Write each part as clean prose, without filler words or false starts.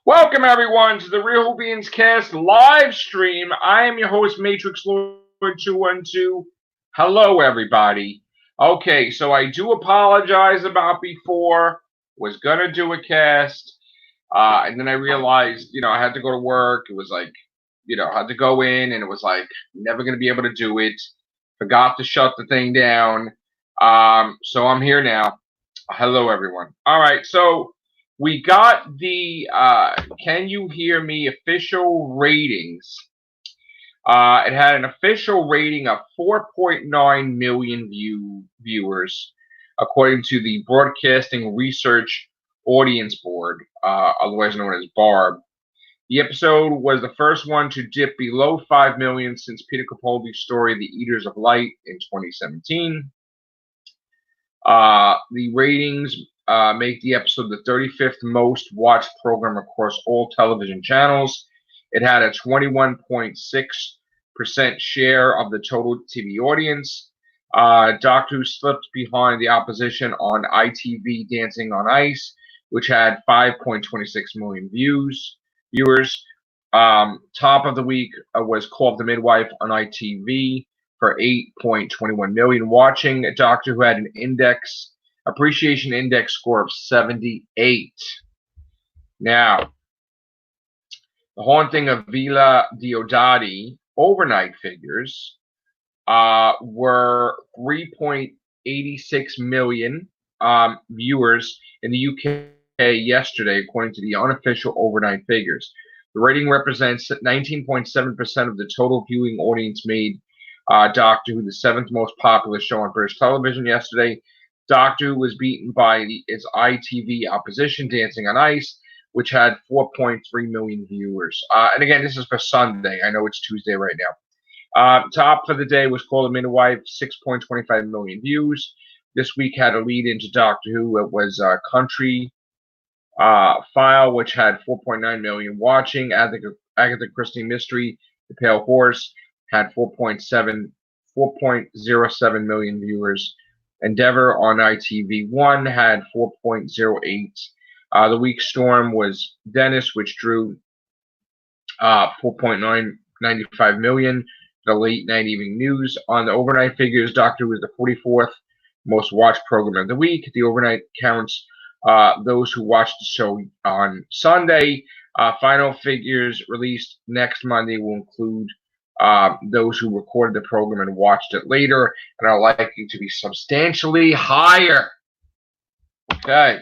Welcome everyone to the Real Whovians Cast live stream. I am your host, Matrix Lord 212. Hello everybody. Okay, so I do apologize about before. Was gonna do a cast, and then I realized, I had to go to work. It was like, I had to go in, and it was like never gonna be able to do it. Forgot to shut the thing down. So I'm here now. Hello everyone. All right, so we got the Can You Hear Me official ratings. It had an official rating of 4.9 million viewers, according to the Broadcasting Research Audience Board, otherwise known as BARB. The episode was the first one to dip below 5 million since Peter Capaldi's story, The Eaters of Light, in 2017. The ratings make the episode the 35th most watched program across all television channels. It had a 21.6% share of the total TV audience. Doctor Who slipped behind the opposition on ITV Dancing on Ice, which had 5.26 million viewers. Top of the week was Call of the Midwife on ITV for 8.21 million watching. A Doctor Who had an appreciation index score of 78. Now, the haunting of Villa Diodati overnight figures were 3.86 million viewers in the UK yesterday, according to the unofficial overnight figures. The rating represents 19.7% of the total viewing audience made Doctor Who the seventh most popular show on British television yesterday. Doctor Who was beaten by its ITV opposition, Dancing on Ice, which had 4.3 million viewers. And again, this is for Sunday. I know it's Tuesday right now. Top for the day was Call of the Midwife, 6.25 million views. This week had a lead into Doctor Who. It was Country File, which had 4.9 million watching. Agatha Christie Mystery, The Pale Horse, had 4.07 million viewers. Endeavour on ITV1 had 4.08. The week storm was Dennis, which drew 4.95 million. The late night evening news. On the overnight figures, Doctor Who was the 44th most watched program of the week. The overnight counts those who watched the show on Sunday. Final figures released next Monday will include those who recorded the program and watched it later and are likely to be substantially higher. Okay.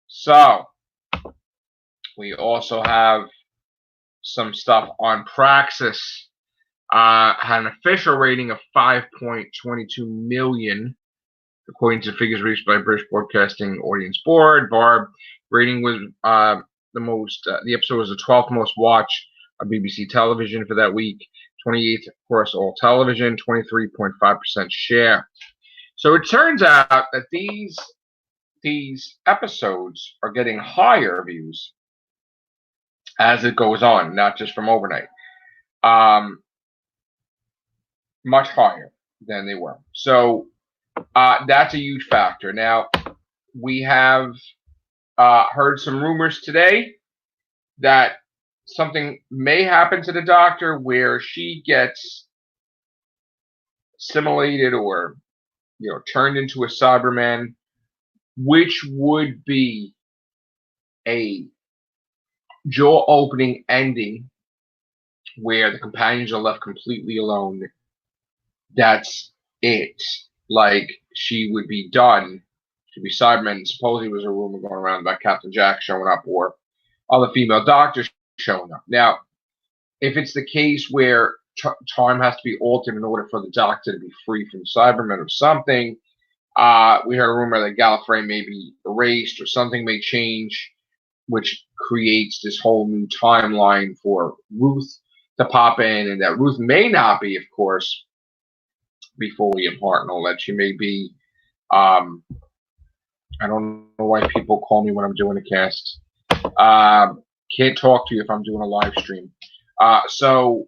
So, we also have some stuff on Praxis. Had an official rating of 5.22 million, according to figures reached by British Broadcasting Audience Board. BARB rating was the episode was the 12th most watched on BBC television for that week, 28th across all television, 23.5% share. So it turns out that these episodes are getting higher views as it goes on, not just from overnight. Much higher than they were. So that's a huge factor. Now, we have heard some rumors today that something may happen to the Doctor where she gets assimilated or, turned into a Cyberman, which would be a jaw-opening ending where the companions are left completely alone. That's it. Like, she would be done. She'd be Cyberman. Supposedly, there was a rumor going around about Captain Jack showing up or other female doctors showing up. Now, if it's the case where time has to be altered in order for the Doctor to be free from Cybermen or something, we heard a rumor that Gallifrey may be erased or something may change, which creates this whole new timeline for Ruth to pop in, and that Ruth may not be, of course, before William Hartnell, that she may be, I don't know why people call me when I'm doing a cast. Can't talk to you if I'm doing a live stream. So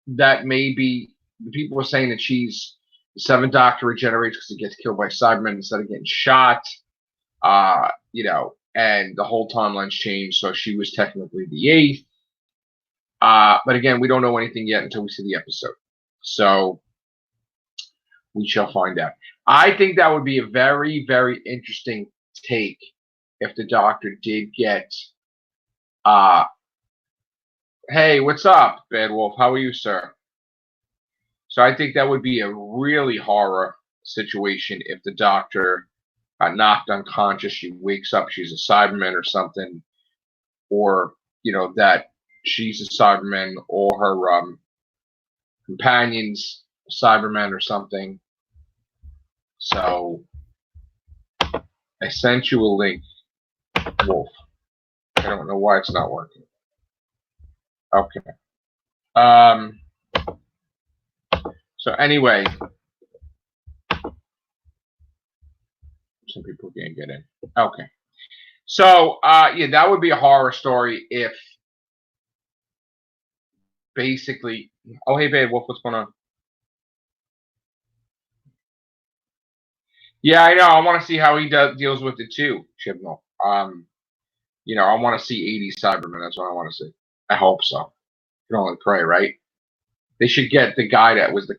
that may be, the people are saying that she's, the Seventh Doctor regenerates because he gets killed by Cybermen instead of getting shot. and the whole timeline's changed, so she was technically the 8th. But again, we don't know anything yet until we see the episode. So we shall find out. I think that would be a very, very interesting take if the Doctor did get, hey, what's up, Bad Wolf? How are you, sir? So I think that would be a really horror situation if the Doctor got knocked unconscious, she wakes up, she's a Cyberman or something, or, that she's a Cyberman, or her companions Cybermen or something. So I sent you a link, Wolf. I don't know why it's not working. Okay. So anyway, some people can't get in. Okay. So yeah, that would be a horror story if basically. Oh, hey, Bad Wolf, what's going on? Yeah, I know. I want to see how he deals with it too, Chibnall. I want to see 80s Cybermen. That's what I want to see. I hope so. You can only pray, right? They should get the guy that was the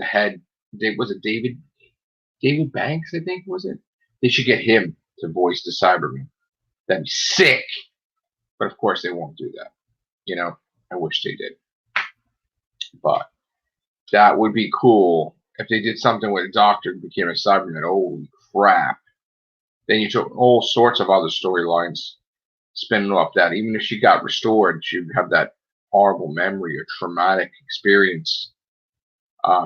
head. Was it David Banks? I think was it. They should get him to voice the Cyberman. That'd be sick. But of course, they won't do that. I wish they did. But that would be cool if they did something with a Doctor who became a Cyberman. Holy crap! Then you took all sorts of other storylines spinning off that. Even if she got restored, she'd have that horrible memory or traumatic experience.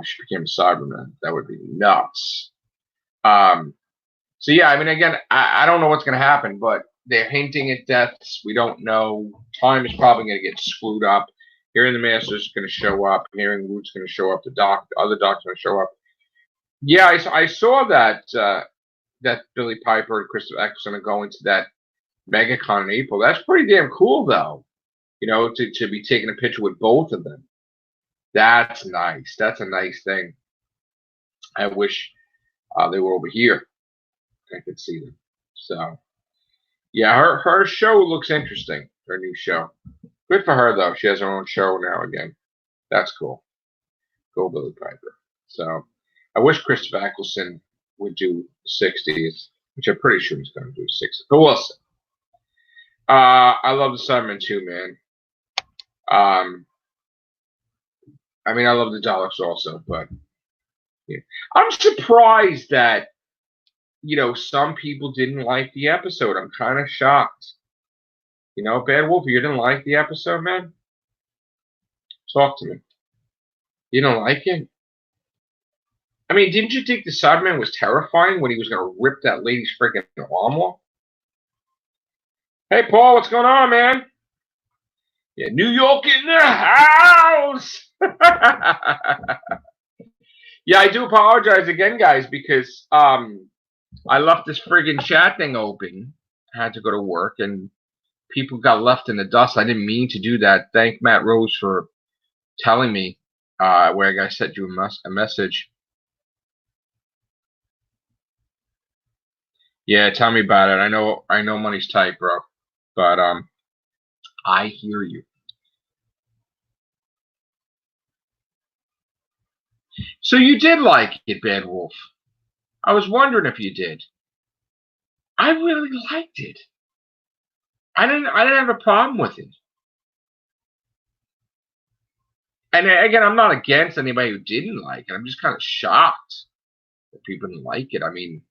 She became a Cyberman. That would be nuts. So yeah, I mean, again, I don't know what's going to happen, but they're hinting at deaths. We don't know. Time is probably going to get screwed up. Hearing the Master's going to show up. Hearing Root's going to show up. The other Doctor's going to show up. Yeah, I saw that that Billy Piper and Christopher Eccleston are going to that MegaCon in April. That's pretty damn cool, though. To be taking a picture with both of them. That's nice. That's a nice thing. I wish they were over here. I could see them. So, yeah, her show looks interesting. Her new show. Good for her, though. She has her own show now again. That's cool. Go Billy Piper. So, I wish Christopher Eccleston would do 60s, which I'm pretty sure he's going to do 60s. But we'll see. I love the Cybermen too, man. I mean, I love the Daleks also, but yeah. I'm surprised that some people didn't like the episode. I'm kind of shocked. Bad Wolf, you didn't like the episode, man? Talk to me. You don't like it? I mean, didn't you think the Cyberman was terrifying when he was going to rip that lady's freaking arm off? Hey, Paul, what's going on, man? Yeah, New York in the house! Yeah, I do apologize again, guys, because I left this friggin' chat thing open. I had to go to work, and people got left in the dust. I didn't mean to do that. Thank Matt Rose for telling me where I sent you a message. Yeah, tell me about it. I know money's tight, bro, but I hear you. So you did like it, Bad Wolf. I was wondering if you did. I really liked it. I didn't have a problem with it. And again, I'm not against anybody who didn't like it. I'm just kind of shocked that people didn't like it. I mean,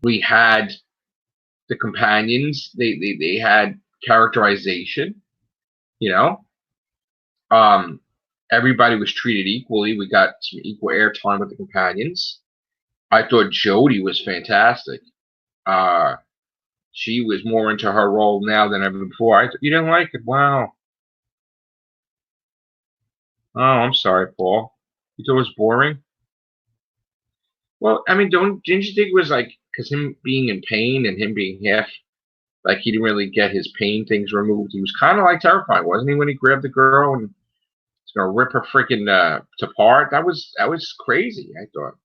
we had the companions. They had characterization. Everybody was treated equally. We got some equal airtime with the companions. I thought Jodie was fantastic. She was more into her role now than ever before. You didn't like it? Wow. Oh, I'm sorry, Paul. You thought it was boring? Well, I mean, didn't you think it was like, because him being in pain and him being half, like he didn't really get his pain things removed. He was kind of like terrifying, wasn't he, when he grabbed the girl and was going to rip her freaking to part? That was crazy, I thought.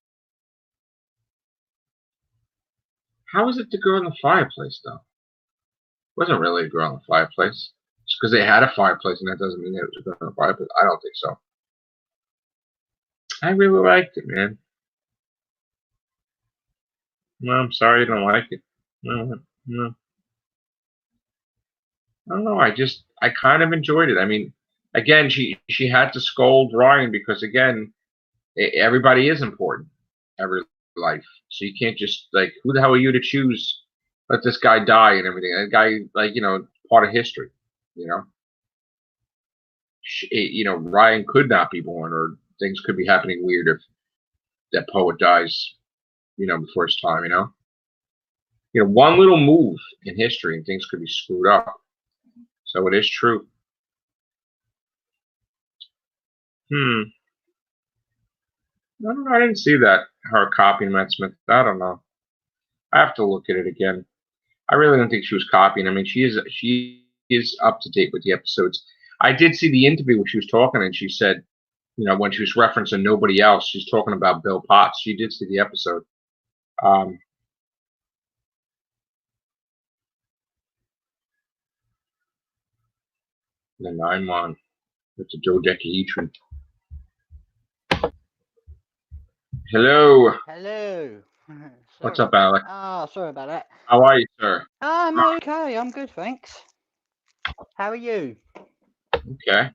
How is it the girl in the fireplace, though? It wasn't really a girl in the fireplace. Just because they had a fireplace, and that doesn't mean it was a girl in the fireplace. I don't think so. I really liked it, man. No, I'm sorry you don't like it. No, no. I don't know. I kind of enjoyed it. I mean, again, she had to scold Ryan because again, everybody is important, every life. So you can't just like, who the hell are you to choose? Let this guy die and everything. That guy, like part of history. You know, Ryan could not be born, or things could be happening weird if that poet dies. Before his time. One little move in history and things could be screwed up. So it is true. I don't know. I didn't see that her copying Matt Smith. I don't know. I have to look at it again. I really don't think she was copying. I mean, she is up to date with the episodes. I did see the interview where she was talking, and she said, when she was referencing nobody else, she's talking about Bill Potts. She did see the episode. The 9-1. It's a dodecahedron. Hello. Hello. What's up, Alec? Sorry about that. How are you, sir? I'm okay. I'm good, thanks. How are you? Okay.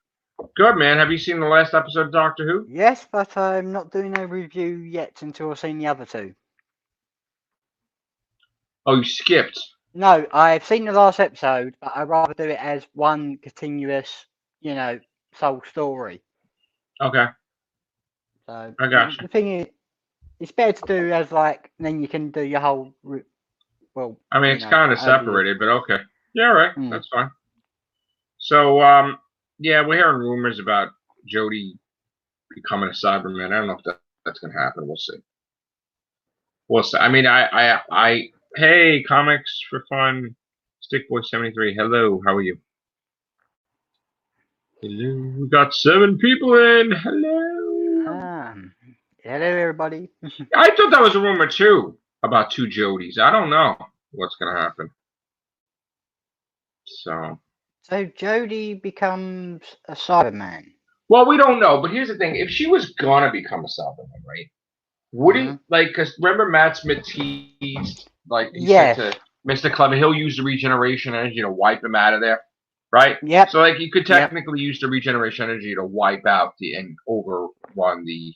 Good, man. Have you seen the last episode of Doctor Who? Yes, but I'm not doing a review yet until I've seen the other two. Oh, you skipped? No, I've seen the last episode, but I'd rather do it as one continuous, sole story. Okay. So I got you. The thing is, it's better to do as then you can do your whole. Well, I mean, it's kind of separated, but okay. Yeah, all right. That's fine. So, yeah, we're hearing rumors about Jodie becoming a Cyberman. I don't know if that's going to happen. We'll see. We'll see. I mean, hey, comics for fun. Stickboy73. Hello, how are you? Hello. We got 7 people in. Hello. Hello, everybody. I thought that was a rumor too about 2 Jodies. I don't know what's going to happen. So Jodie becomes a Cyberman. Well, we don't know, but here's the thing: if she was gonna become a Cyberman, right? Wouldn't because remember Matt Smith teased he said to Mr. Clever, he'll use the regeneration energy to wipe him out of there, right? Yep. So you could technically use the regeneration energy to wipe out and overrun the,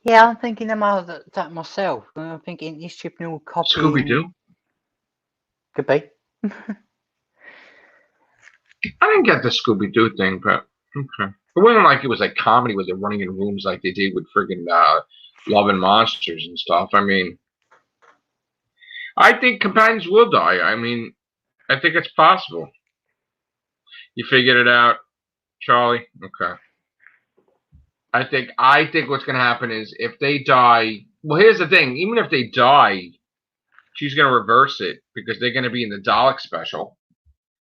Yeah, I'm thinking about that myself. I'm thinking this should be all copying. Scooby Doo. Could be. I didn't get the Scooby Doo thing, but okay. It wasn't like it was like comedy where they're running in rooms like they did with friggin' Love and Monsters and stuff. I mean, I think companions will die. I mean, I think it's possible. You figured it out, Charlie? Okay. I think what's going to happen is if they die. Well, here's the thing. Even if they die, she's going to reverse it because they're going to be in the Dalek special.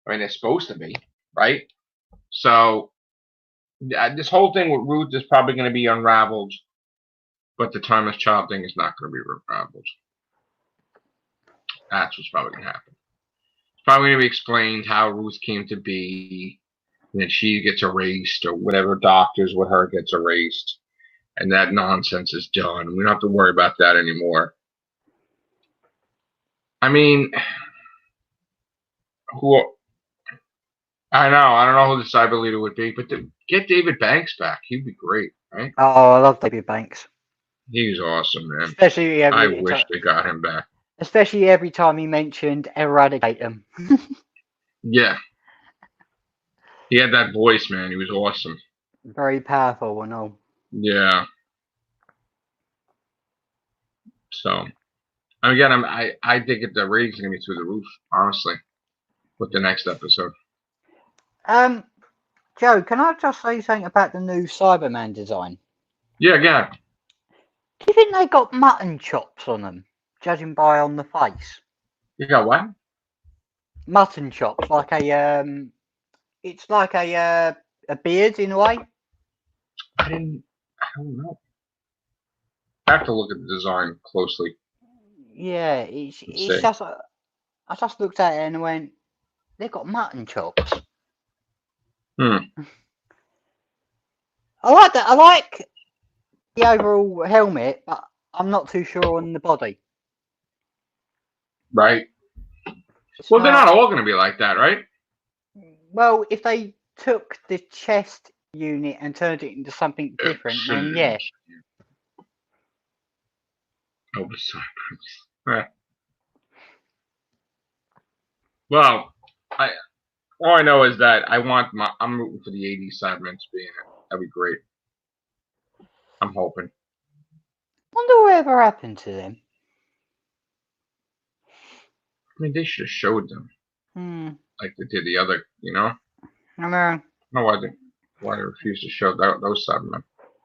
I mean, they're supposed to be, right? So this whole thing with Ruth is probably going to be unraveled, but the Timeless Child thing is not going to be unraveled. That's what's probably going to happen. It's probably going to be explained how Ruth came to be, and then she gets erased, or whatever doctors with her gets erased, and that nonsense is done. We don't have to worry about that anymore. I mean, I don't know who the cyber leader would be, but get David Banks back. He'd be great, right? Oh, I love David Banks. He's awesome, man. Especially I wish they got him back. Especially every time he mentioned eradicate them. Yeah. He had that voice, man. He was awesome. Very powerful and all. Yeah. So, again, I think the ratings are gonna be through the roof, honestly, with the next episode. Joe, can I just say something about the new Cyberman design? Yeah, again. Do you think they got mutton chops on them, judging by on the face? You got what? Mutton chops, like it's like a beard in a way. I don't know. I have to look at the design closely. Yeah, it's just. I just looked at it and went, they've got mutton chops. Hmm. I like that. I like the overall helmet, but I'm not too sure on the body. Right. It's Well, they're not not. all going to be like that, right? Well, if they took the chest unit and turned it into something different, then yeah. Well, all I know is that I'm rooting for the 80s Cybermen to be in it. That'd be great. I'm hoping. Wonder whatever happened to them. I mean, they should have showed them like they did the other, you know? I know. No, why they refused to show those Cybermen.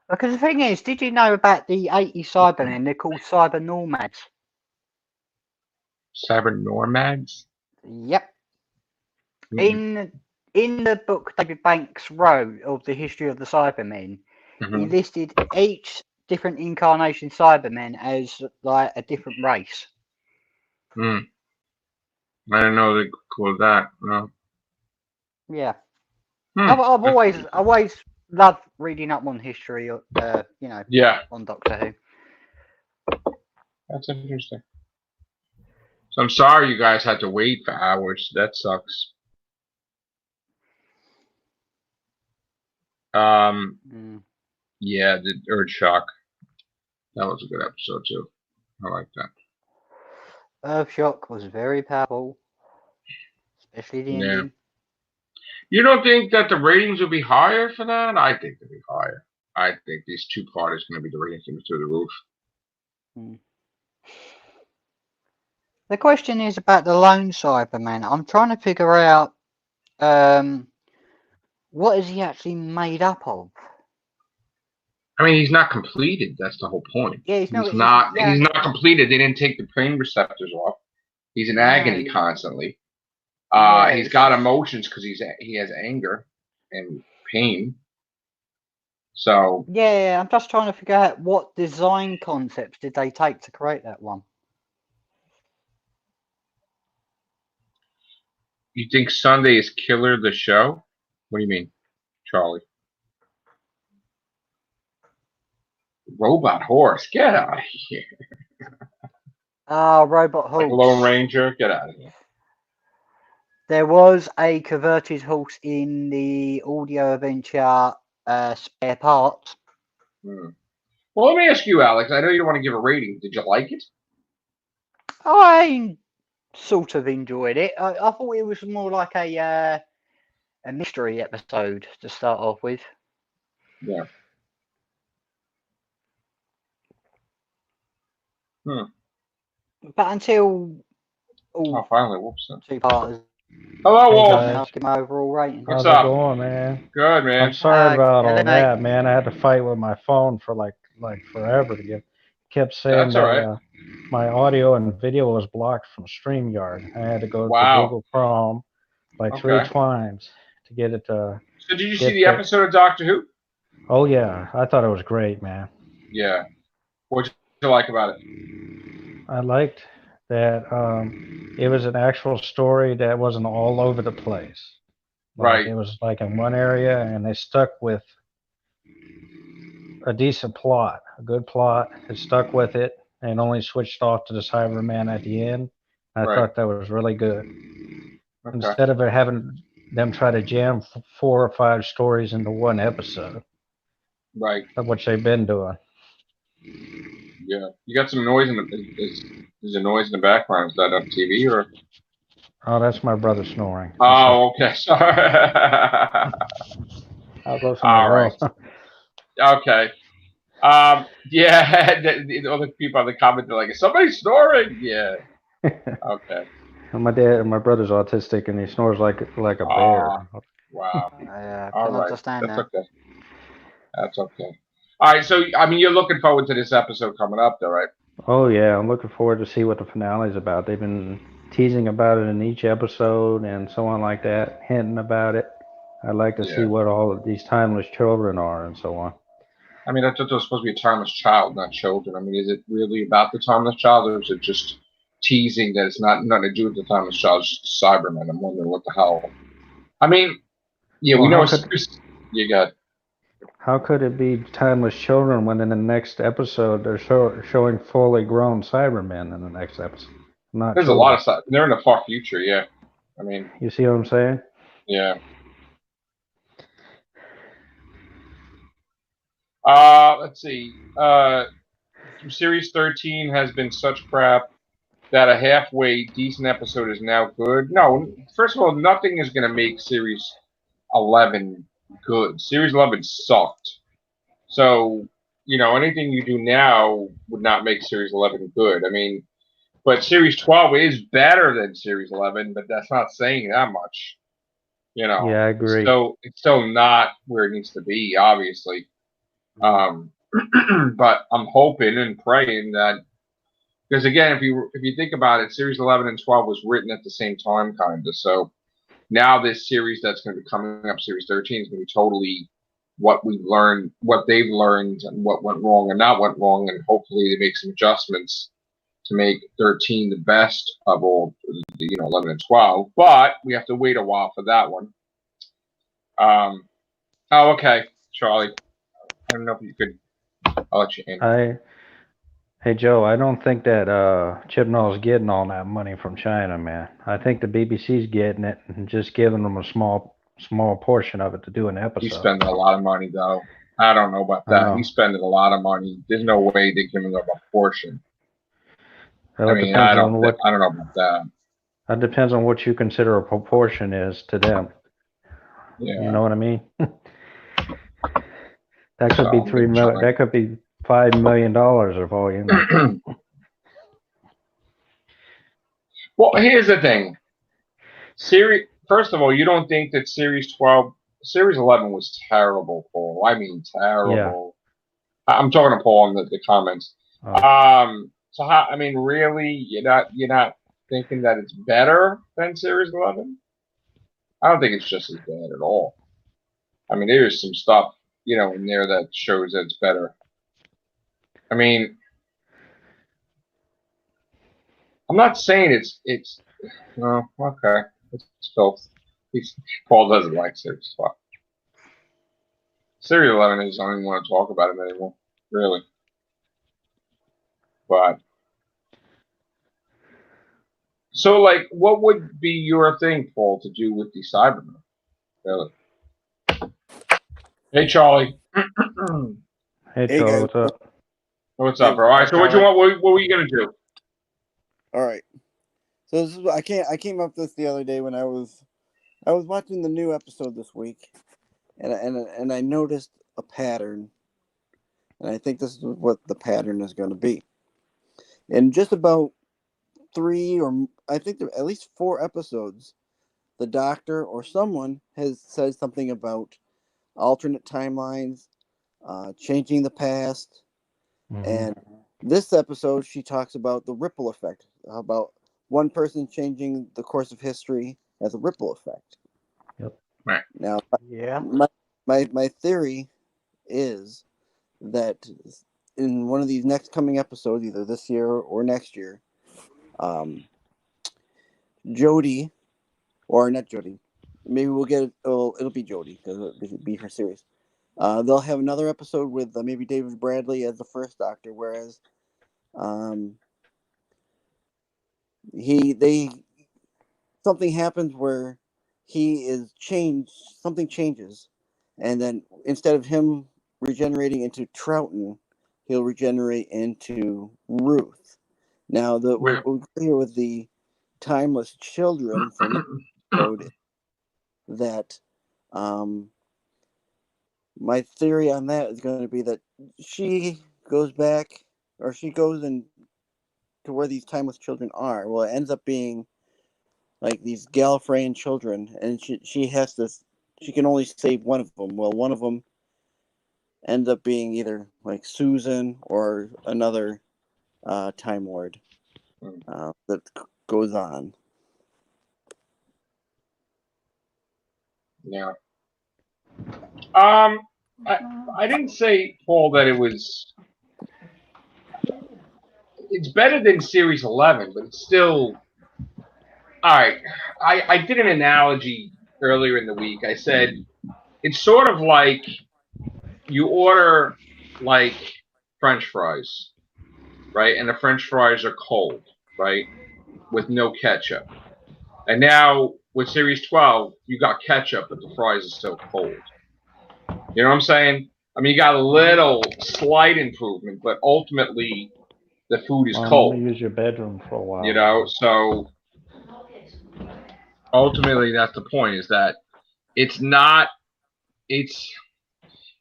Because the thing is, did you know about the 80 Cybermen? They're called Cyber Nomads. Cyber Nomads? Yep. In the book David Banks wrote of the history of the Cybermen, he listed each different incarnation Cybermen as like a different race. I didn't know they called that. No. Yeah. I've always loved reading up on history, you know, on Doctor Who. That's interesting. So I'm sorry you guys had to wait for hours. That sucks. Yeah, the Earthshock. That was a good episode too. I like that. Earthshock was very powerful, especially the ending. You don't think that the ratings would be higher for that? I think they'd be higher. I think these two-part is going to be the ratings through the roof. The question is about the lone Cyberman. I'm trying to figure out what is he actually made up of? I mean, he's not completed. That's the whole point. Yeah, he's not completed. They didn't take the pain receptors off. He's in agony constantly. He's got emotions because he has anger and pain. So yeah, I'm just trying to figure out what design concepts did they take to create that one. You think Sunday is Killer the show? What do you mean, Charlie? Robot horse, get out of here. Robot horse. Like Lone Ranger, get out of here. There was a converted horse in the audio adventure Spare Parts. Well, let me ask you, Alex. I know you don't want to give a rating. Did you like it? I sort of enjoyed it. I thought it was more like a mystery episode to start off with. Yeah. But until finally, whoops. 2 parts. Hello, Wolf. Ask him overall rating. How's it going, man? Good, man. I'm sorry about all that, man. I had to fight with my phone for like forever to get. Kept saying that my audio and video was blocked from StreamYard. I had to go to Google Chrome like 3 times to get it to. So did you see the episode of Doctor Who? Oh yeah, I thought it was great, man. Yeah. What did you like about it? I liked that it was an actual story that wasn't all over the place. Like, it was like in one area, and they stuck with a decent plot, a good plot. It stuck with it, and only switched off to the Cyberman at the end. I thought that was really good. Instead of having them try to jam 4 or 5 stories into one episode. Right. Of what they've been doing. Yeah. You got some noise in there's a noise in the background. Is that on TV or? Oh, that's my brother snoring. Oh, okay. Sorry. I'll go somewhere else. Okay. Yeah, the other people in the comments are like, is somebody snoring? Yeah. Okay. And my brother's autistic, and he snores like a bear. Wow. All right. Understand That's okay. That's okay. All right. So, I mean, you're looking forward to this episode coming up, though, right? Oh yeah, I'm looking forward to see what the finale is about. They've been teasing about it in each episode and so on like that, hinting about it. I'd like to see what all of these timeless children are and so on. I mean, I thought there was supposed to be a timeless child, not children. I mean, is it really about the timeless child, or is it just teasing that it's not nothing to do with the timeless child? It's just Cybermen. I'm wondering what the hell. I mean, yeah, Well, we know. You got. How could it be timeless children when in the next episode they're showing fully grown Cybermen in the next episode? Not There's children. A lot of stuff. They're in the far future, yeah. I mean, you see what I'm saying? Yeah. Let's see. Series 13 has been such crap that a halfway decent episode is now good. No, first of all, nothing is going to make Series 11 good. Series 11 sucked. So, anything you do now would not make Series 11 good. I mean, but Series 12 is better than Series 11, but that's not saying that much. Yeah, I agree. It's still not where it needs to be, obviously. But I'm hoping and praying that, because again, if you think about it, Series 11 and 12 was written at the same time, kind of. So now this series that's going to be coming up, Series 13, is going to be totally what we learned, what they've learned, and what went wrong and not went wrong, and hopefully they make some adjustments to make 13 the best of all, 11 and 12. But we have to wait a while for that one. Okay, Charlie. I don't know if you could. I'll let you in. Hey Joe, I don't think that Chibnall's getting all that money from China, man. I think the BBC's getting it and just giving them a small portion of it to do an episode. He's spending a lot of money, though. I don't know about that. He's spending a lot of money. There's no way they're giving up a portion. Well, I don't know about that. That depends on what you consider a proportion is to them. Yeah. You know what I mean? That could be $3 million. That could be $5 million of all you know. Well, here's the thing. First of all, you don't think that Series 11 was terrible, Paul? I mean, terrible. Yeah. I'm talking to Paul in the comments. Oh. So how? I mean, really, you're not thinking that it's better than Series 11? I don't think it's just as bad at all. I mean, there's some stuff, in there that shows that it's better. I mean, I'm not saying it's. No, okay. It's filth. Paul doesn't like Series 12. Series 11 I don't even want to talk about it anymore, really. But so, like, what would be your thing, Paul, to do with the Cybermen? Really? Hey, Charlie. Hey, Charlie, what's up? What's up, bro? All right, so what you want? What were you gonna do? All right. So this is I came up with this the other day when I was watching the new episode this week, and I noticed a pattern, and I think this is what the pattern is going to be. In just about 3 or I think at least 4 episodes, the Doctor or someone has said something about alternate timelines, changing the past, and this episode she talks about the ripple effect, about one person changing the course of history as a ripple effect. Yep. Right. Now, yeah, my theory is that in one of these next coming episodes, either this year or next year, Jodie, or not Jodie, maybe we'll get it'll be Jodie because it'll be her series. They'll have another episode with maybe David Bradley as the first Doctor, whereas something happens where he is changed, something changes, and then instead of him regenerating into Troughton, he'll regenerate into Ruth. Now, what we hear with the timeless children from the episode, that my theory on that is going to be that she goes back, or she goes in to where these timeless children are. Well, it ends up being like these Gallifreyan children, and she can only save one of them. Well, one of them ends up being either like Susan or another Time Lord that goes on. Yeah. I didn't say, Paul, that it was. It's better than Series 11, but it's still. All right. I did an analogy earlier in the week. I said it's sort of like you order like French fries, right? And the French fries are cold, right? With no ketchup. And now with Series 12, you got ketchup, but the fries are still cold. You know what I'm saying? I mean, you got a little slight improvement, but ultimately the food is cold. I'm gonna use your bedroom for a while. You know, so ultimately that's the point, is that it's not, it's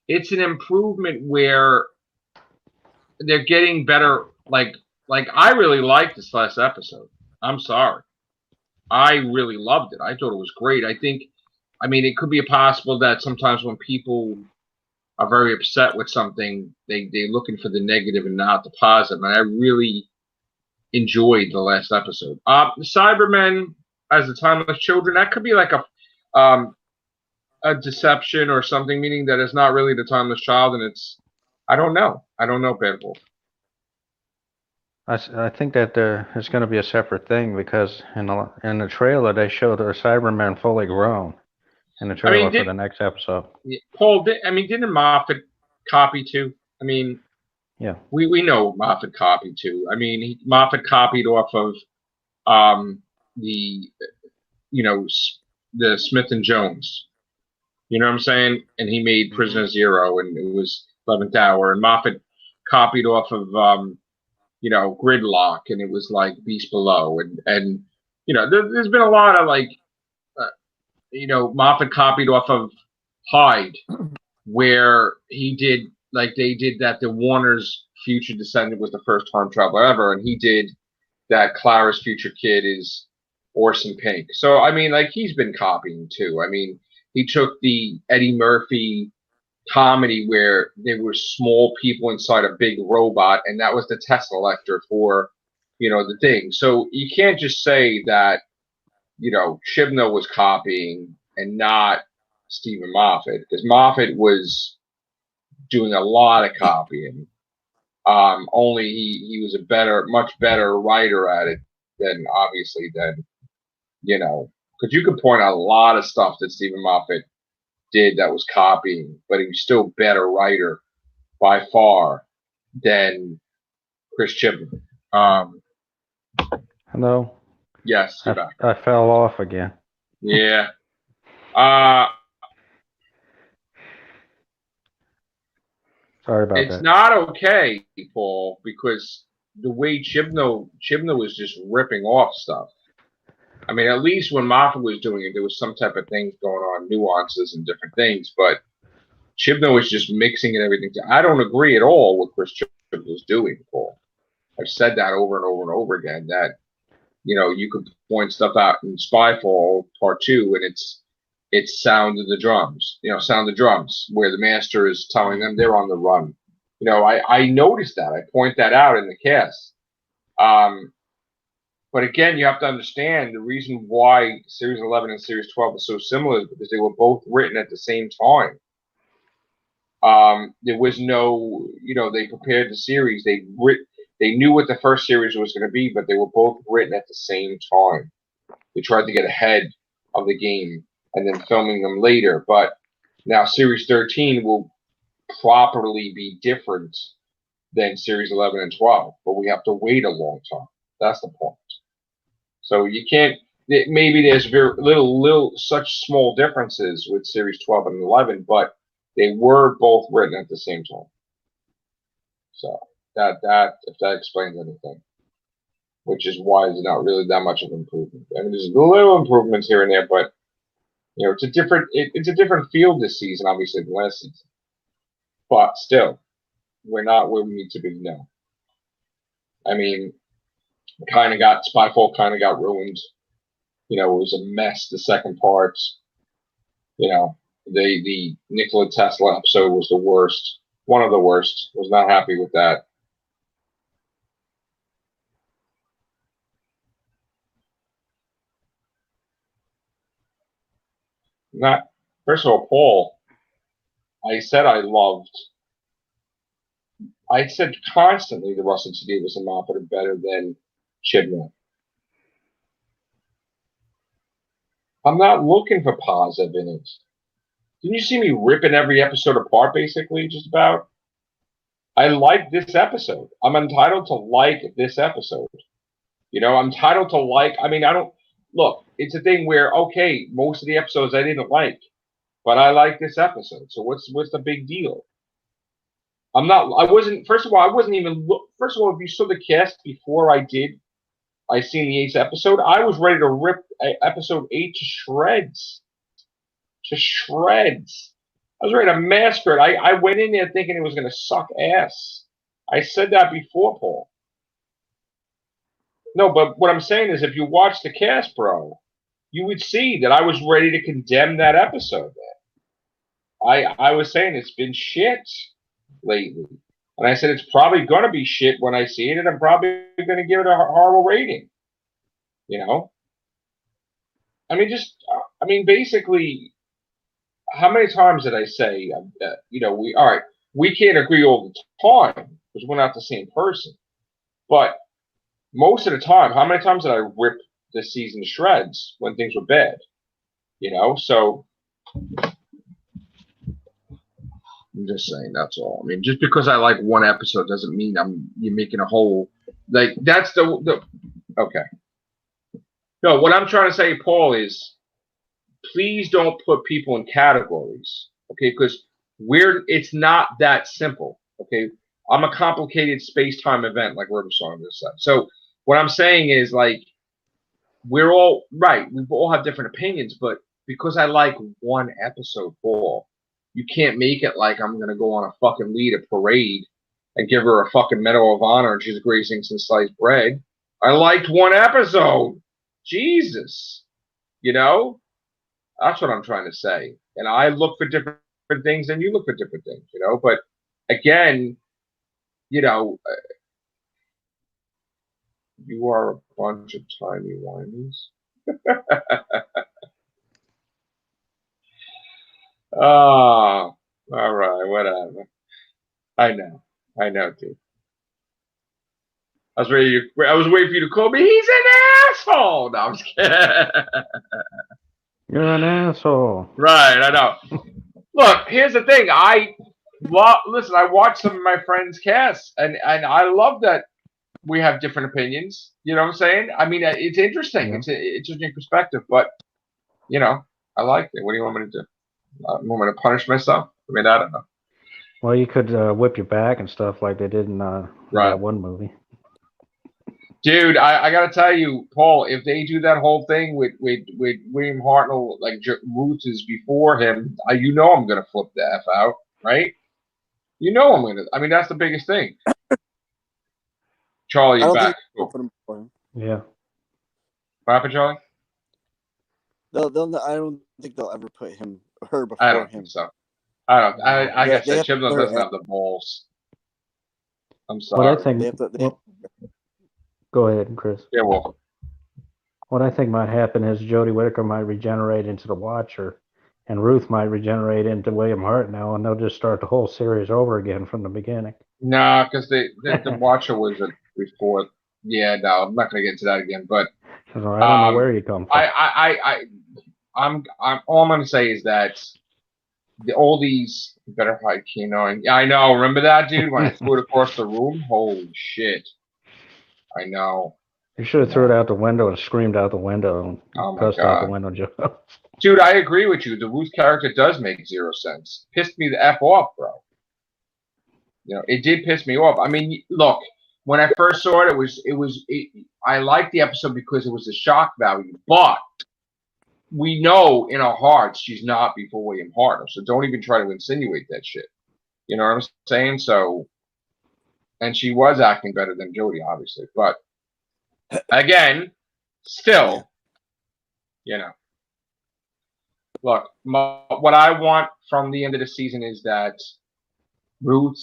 an improvement where they're getting better. Like I really liked this last episode. I'm sorry. I really loved it. I thought it was great. I mean, it could be possible that sometimes when people are very upset with something, they're looking for the negative and not the positive. And I really enjoyed the last episode. The Cybermen as the Timeless Children, that could be like a deception or something, meaning that it's not really the Timeless Child, and it's, I don't know, Bad Wolf. I think that it's going to be a separate thing because in the trailer they showed the Cybermen fully grown in the trailer for the next episode. Paul, didn't Moffat copy too? I mean, yeah, we know Moffat copied too. I mean, Moffat copied off of the Smith and Jones. You know what I'm saying? And he made Prisoner Zero, and it was 11th Hour. And Moffat copied off of Gridlock, and it was like Beast Below, and there's been a lot of like Moffat copied off of Hyde, where he did they did that the Warner's future descendant was the first time traveler ever, and he did that Clara's future kid is Orson Pink. So I mean, like, he's been copying too. I mean, he took the Eddie Murphy comedy where there were small people inside a big robot, and that was the test elector for the thing. So you can't just say that Chibnall was copying and not Stephen Moffat, because Moffat was doing a lot of copying. Only he was a much better writer at it than because you could point out a lot of stuff that Stephen Moffat did that was copying, but he was still a better writer by far than Chris Chibnall. Hello. Yes, you're back. I fell off again. Yeah. Sorry about that. It's not okay, Paul, because the way Chibnall was just ripping off stuff. I mean, at least when Moffat was doing it, there was some type of things going on, nuances and different things. But Chibnall was just mixing and everything. I don't agree at all with Chris Chibnall was doing, Paul. I've said that over and over and over again, that you could point stuff out in Spyfall Part 2, and it's Sound of the Drums, Sound of Drums, where the master is telling them they're on the run. I noticed that. I point that out in the cast. But again, you have to understand the reason why Series 11 and Series 12 are so similar is because they were both written at the same time. There was no, they prepared the series. They knew what the first series was going to be, but they were both written at the same time. They tried to get ahead of the game and then filming them later. But now Series 13 will properly be different than Series 11 and 12, but we have to wait a long time. That's the point. So you can't. Maybe there's very little such small differences with Series 12 and 11, but they were both written at the same time. So that if that explains anything, which is why there's not really that much of improvement. I mean, there's little improvements here and there, but it's a different field this season, obviously, than last season. But still, we're not where we need to be now. I mean, Spyfall kind of got ruined. It was a mess. The second part, the Nikola Tesla episode was the worst. One of the worst. Was not happy with that. First of all, Paul, I said constantly the Russell T. Davis and Moffat are better than Chibnall. I'm not looking for positive in it. Didn't you see me ripping every episode apart, basically, just about? I like this episode. I'm entitled to like this episode. You know, I'm entitled to like, I mean, I don't, look, it's a thing where, okay, most of the episodes I didn't like, but I like this episode. So what's the big deal? First of all, if you saw the cast before I seen the 8th episode, I was ready to rip episode 8 to shreds. To shreds. I was ready to massacre it. I went in there thinking it was going to suck ass. I said that before, Paul. No, but what I'm saying is if you watch the cast, bro, you would see that I was ready to condemn that episode. I was saying it's been shit lately. And I said it's probably going to be shit when I see it, and I'm probably going to give it a horrible rating. You know? Basically, how many times did I say, we can't agree all the time because we're not the same person. But most of the time, how many times did I rip this season to shreds when things were bad? You know, so I'm just saying, that's all. I mean, just because I like one episode doesn't mean you're making a whole, like, that's the okay. No, what I'm trying to say, Paul, is please don't put people in categories, okay? Because it's not that simple, okay? I'm a complicated space-time event, like River Song just said. So what I'm saying is, like, we're all right. We all have different opinions, but because I like one episode, Paul, you can't make it like I'm gonna go on a fucking lead a parade and give her a fucking Medal of Honor and she's the greatest thing since sliced bread. I liked one episode. Jesus, you know, that's what I'm trying to say. And I look for different things, and you look for different things, you know. But again, you know, you are a bunch of timey whimies. Oh, all right, whatever. I know, dude. I was waiting for you to call me. He's an asshole. No, I'm just kidding. You're an asshole. Right, I know. Look, here's the thing. I watched some of my friends' casts, and I love that we have different opinions. You know what I'm saying? I mean, it's interesting. Yeah. It's an interesting perspective, but you know, I like it. What do you want me to do? You want me to punish myself? I mean, I don't know. Well, you could whip your back and stuff like they did in that one movie. Dude, I gotta tell you, Paul, if they do that whole thing with William Hartnell, like Roots is before him, you know I'm gonna flip the F out, right? You know I'm gonna. I mean, that's the biggest thing. Charlie, you back? Yeah. What happened, Charlie? I don't think they'll ever put her before him. I don't think so. I don't. I guess that Chibnall doesn't have the balls. I'm sorry. What I think. Go ahead, Chris. Yeah, well. What I think might happen is Jodie Whittaker might regenerate into the Watcher, and Ruth might regenerate into William Hartnell, and they'll just start the whole series over again from the beginning. Nah, because the Watcher was before. Yeah, no, I'm not going to get into that again. But I don't know where you come from. All I'm going to say is that all these better hide Keno. Yeah, I know. Remember that, dude? When I threw it across the room? Holy shit! I know. You should have threw it out the window and screamed out the window and cussed out the window, Joe. Dude, I agree with you. The Ruth character does make zero sense. Pissed me the F off, bro. You know, it did piss me off. I mean, look, when I first saw it, I liked the episode because it was a shock value. But we know in our hearts she's not before William Hartnell. So don't even try to insinuate that shit. You know what I'm saying? So, and she was acting better than Jodie, obviously. But again, still, you know. Look, what I want from the end of the season is that Ruth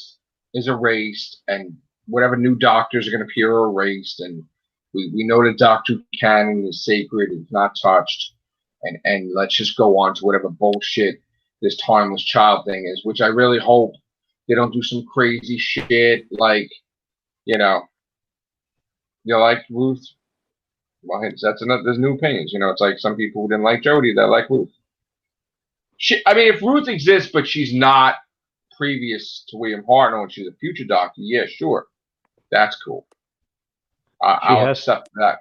is erased, and whatever new doctors are going to appear are erased, and we know that Dr. Cannon is sacred, it's not touched, and let's just go on to whatever bullshit this timeless child thing is, which I really hope they don't do some crazy shit like, you like Ruth. Well, that's another. There's new opinions. It's like some people who didn't like Jodie that like Ruth. I mean, if Ruth exists, but she's not previous to William Hartnell and she's a future Doctor, yeah, sure, that's cool. I'll accept that.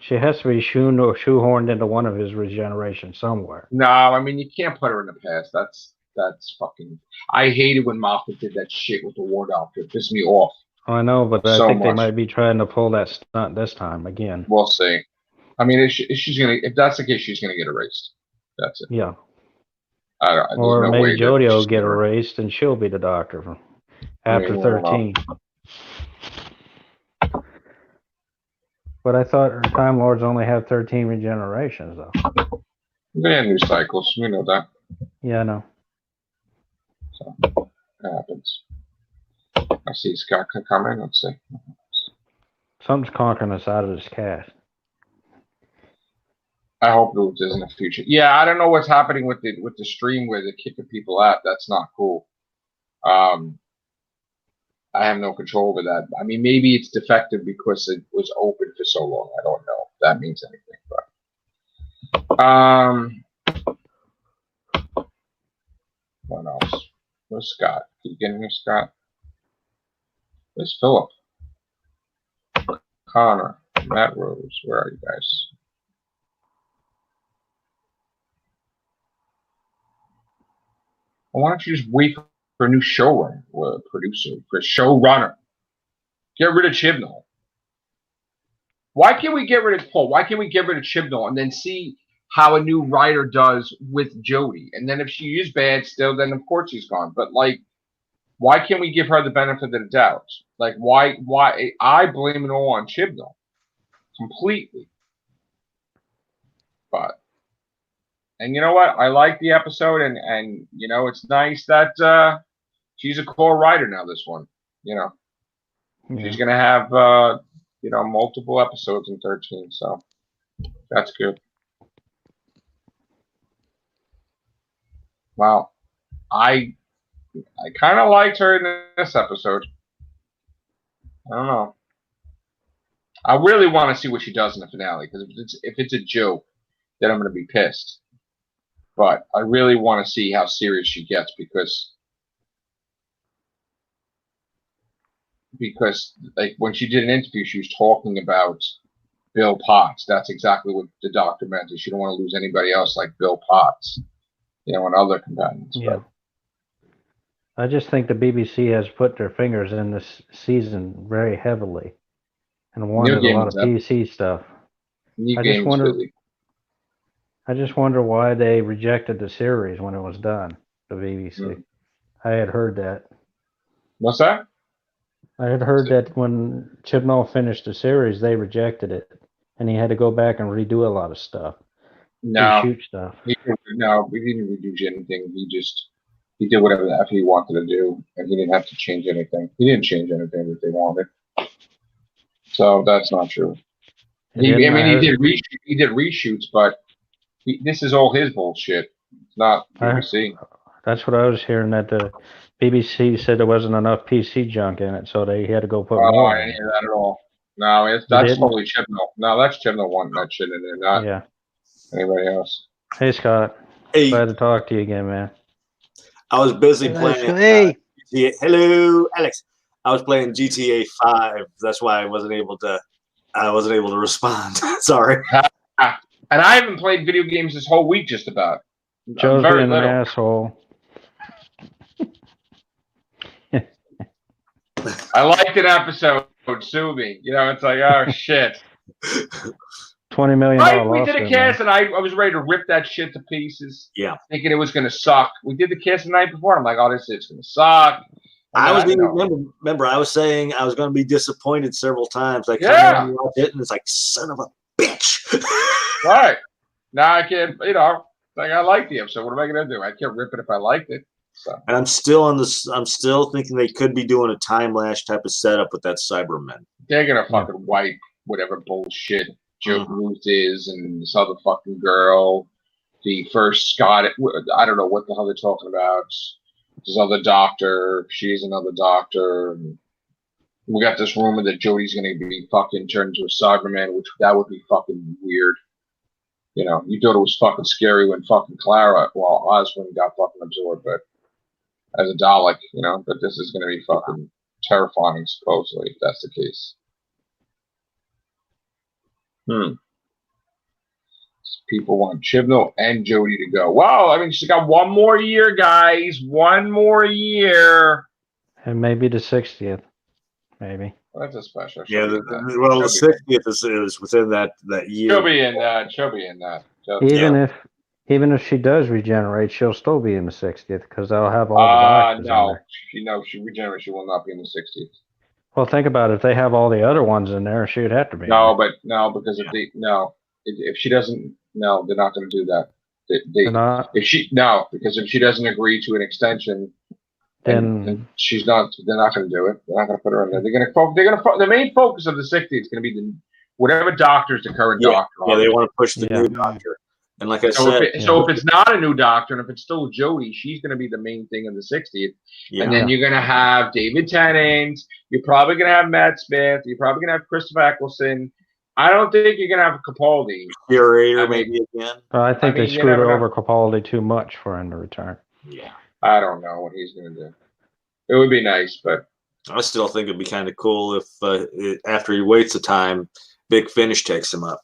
She has to be shoehorned into one of his regenerations somewhere. No, I mean you can't put her in the past. That's fucking. I hated when Moffat did that shit with the War Doctor. It pissed me off. I know, but I think they might be trying to pull that stunt this time again. We'll see. I mean, if that's the case, she's gonna get erased. That's it. Yeah. Or maybe Jodie will get erased and she'll be the Doctor after 13. But I thought Time Lords only have 13 regenerations, though. They have new cycles. We know that. Yeah, I know. So, it happens. I see Scott can come in. Let's see. Something's conquering us out of this cast. I hope Ruth is in the future. Yeah, I don't know what's happening with the stream where they're kicking people out. That's not cool. I have no control over that. I mean, maybe it's defective because it was open for so long. I don't know if that means anything. But what else? Where's Scott? Can you get in here, Scott? Where's Philip? Connor, Matt Rose. Where are you guys? Well, why don't you just wait for a new showrunner or a producer, for a showrunner? Get rid of Chibnall. Why can't we get rid of Paul? Why can't we get rid of Chibnall and then see how a new writer does with Jodie? And then if she is bad still, then of course she's gone. But like, why can't we give her the benefit of the doubt? Like, why? I blame it all on Chibnall completely. But. And you know what? I like the episode, and it's nice that she's a core writer now. This one, she's gonna have multiple episodes in 13, so that's good. Wow, I kind of liked her in this episode. I don't know. I really want to see what she does in the finale, because if it's a joke, then I'm gonna be pissed. But I really want to see how serious she gets because like when she did an interview, she was talking about Bill Potts. That's exactly what the Doctor meant. She don't want to lose anybody else like Bill Potts, and other companions. Yeah. But I just think the BBC has put their fingers in this season very heavily and wanted a lot of PC stuff. I just wonder why they rejected the series when it was done, the BBC. I had heard that. What's that? I had heard that when Chibnall finished the series, they rejected it, and he had to go back and redo a lot of stuff. No. Reshoot stuff. We didn't redo anything. He did whatever the F he wanted to do, and he didn't have to change anything. He didn't change anything that they wanted. So that's not true. He did reshoots, but this is all his bullshit. It's not BBC. That's what I was hearing, that the BBC said there wasn't enough PC junk in it, so they had to go put more. I didn't hear that at all. No, that's totally Chibnall. No, that's Chibnall wanting that shit in there, not anybody else. Hey, Scott. Hey. Glad to talk to you again, man. I was busy playing GTA. Hello, Alex. I was playing GTA 5. That's why I wasn't able to respond. Sorry. And I haven't played video games this whole week, just about. Joe's being an asshole. I liked an episode, sue me. It's like, oh, shit. $20 million. We did a cast, and I was ready to rip that shit to pieces. Yeah. Thinking it was going to suck. We did the cast the night before. I'm like, oh, this shit's going to suck. Remember, I was saying I was going to be disappointed several times. Like, I watch it, and it's like, son of a bitch. Right. Now I can't, like, I like the episode. What am I going to do? I can't rip it if I liked it. So. And I'm still thinking they could be doing a time lash type of setup with that Cybermen. They're going to fucking wipe whatever bullshit Joe Ruth is and this other fucking girl. the first Scott. I don't know what the hell they're talking about. This other doctor. She's another doctor. And we got this rumor that Jodie's going to be fucking turned into a Cyberman, which that would be fucking weird. You know, you thought it was fucking scary when fucking Oswin got fucking absorbed, but as a Dalek, you know, but this is going to be fucking terrifying, supposedly, if that's the case. People want Chibnall and Jodie to go. Wow, I mean, she's got one more year, guys. One more year. And maybe the 60th. Maybe. Well, that's a special. Yeah, the 60th is within that year. She'll be in that. She'll be in that. Even if she does regenerate, she'll still be in the 60th because they'll have all the doctors in there. She regenerates. She will not be in the 60th. Well, think about it. If they have all the other ones in there, she would have to be. Because if she doesn't, no, they're not going to do that. Because if she doesn't agree to an extension, then she's not. They're not going to do it. They're not going to put her in there. The main focus of the 60th is going to be whatever doctor's the current doctor. Yeah, they want to push the new doctor. And like I said, if it's not a new doctor, and if it's still Jodie, she's going to be the main thing in the 60th. Yeah. And then you're going to have David Tennant. You're probably going to have Matt Smith. You're probably going to have Christopher Eccleston. I don't think you're going to have Capaldi. Curator maybe again. I think they screwed over Capaldi too much for him to return. Yeah. I don't know what he's going to do. It would be nice, but I still think it'd be kind of cool if after he waits a time, Big Finish takes him up.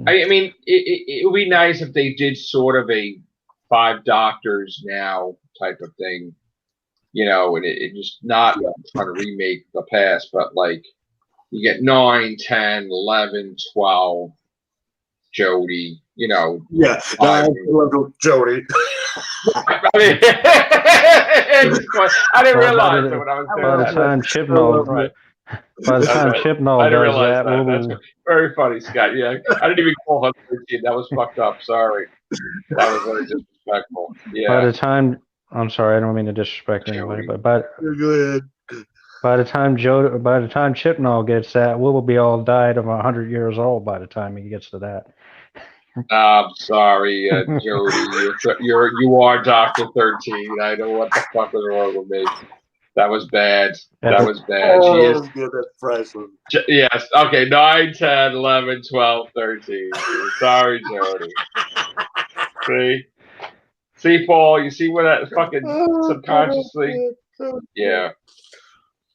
I mean, it would be nice if they did sort of a 5 Doctors now type of thing, you know, and it just not trying to remake the past, but like you get 9, 10, 11, 12, Jodie, you know. Yeah, 9, 11, Jodie. I mean, I didn't realize it when I was doing by the time Chibnall. By the time Chibnall does that, that's very funny, Scott. Yeah, I didn't even call her 13. That was fucked up. Sorry, that was very disrespectful. Yeah. By the time, I'm sorry, I don't mean to disrespect anybody, but by the time Chibnall gets that, we'll be all died of 100 years old by the time he gets to that. I'm sorry, Jodie. You are Dr. 13. I know what the fuck was wrong with me. That was bad. That was bad. She is good at priceless. Yes. Okay. 9, 10, 11, 12, 13. Sorry, Jodie. See, Paul. You see where that fucking subconsciously. Yeah.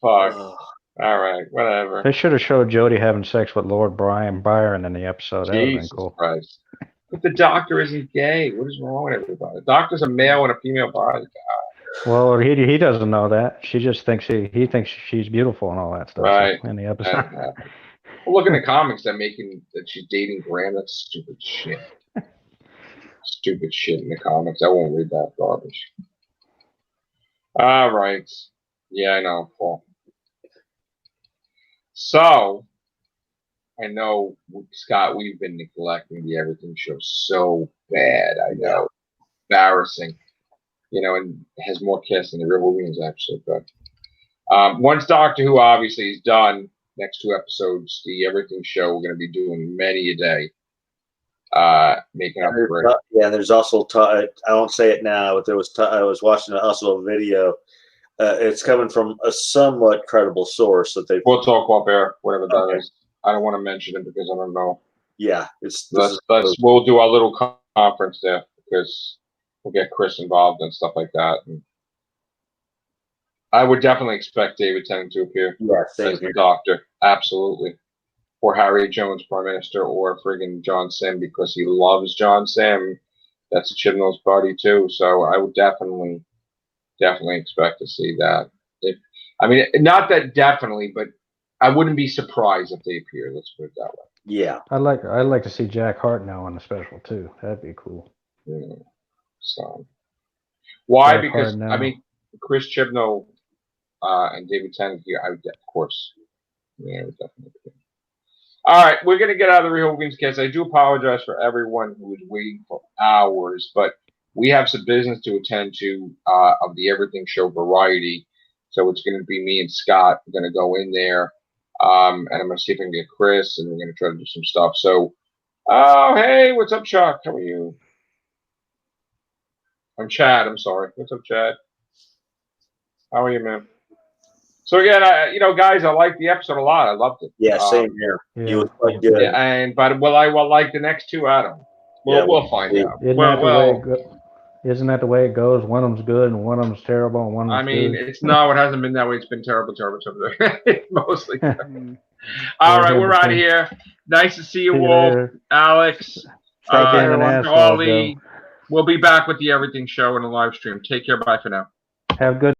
Fuck. All right. Whatever. They should have showed Jodie having sex with Lord Brian Byron in the episode. That would have been cool. Christ. But the Doctor isn't gay. What is wrong with everybody? The Doctor's a male and a female body. Well, he doesn't know that. She just thinks he thinks she's beautiful and all that stuff. Right. In the episode. Well, look in the comics that she's dating Graham. That's stupid shit. Stupid shit in the comics. I won't read that garbage. All right. Yeah, I know, Paul. So, I know, Scott, we've been neglecting the Everything Show so bad. I know. Embarrassing. You know, and has more cast than the Real Whovians, actually. But once Doctor Who obviously is done, next 2 episodes, the Everything Show, we're going to be doing many a day, making up for it. Yeah, there's also I won't say it now, but I was watching also a video. It's coming from a somewhat credible source that they. We'll talk off air, whatever that is. I don't want to mention it because I don't know. Yeah, we'll do our little conference there because. We'll get Chris involved and stuff like that. And I would definitely expect David Tennant to appear as the Doctor. Absolutely. Or Harry Jones, Prime Minister, or friggin' John Sim, because he loves John Sim. That's Chibnall's buddy, too. So I would definitely expect to see that. Not that definitely, but I wouldn't be surprised if they appear. Let's put it that way. Yeah. I'd like to see Jack Hartnell on the special, too. That'd be cool. Yeah. So, why? Because Chris Chibnall and David Tennant here, I would of course, yeah, definitely. All right, we're gonna get out of the Real Whovians cast. I do apologize for everyone who was waiting for hours, but we have some business to attend to of the Everything Show variety. So it's gonna be me and Scott. We're gonna go in there, and I'm gonna see if I can get Chris, and we're gonna try to do some stuff. So. Oh, hey, what's up, Chuck? How are you? I'm Chad. I'm sorry. What's up, Chad? How are you, man? So again, guys, I liked the episode a lot. I loved it. Yeah, same here. He was quite good. Yeah, but will I like the next two? I don't know. We'll find out. Isn't that the way it goes? One of them's good and one of them's terrible and one of them's good? It hasn't been that way. It's been terrible. Mostly. All right, we're out of here. Nice to see you, Wolf, Alex, Carly. We'll be back with the Everything Show and a live stream. Take care. Bye for now. Have a good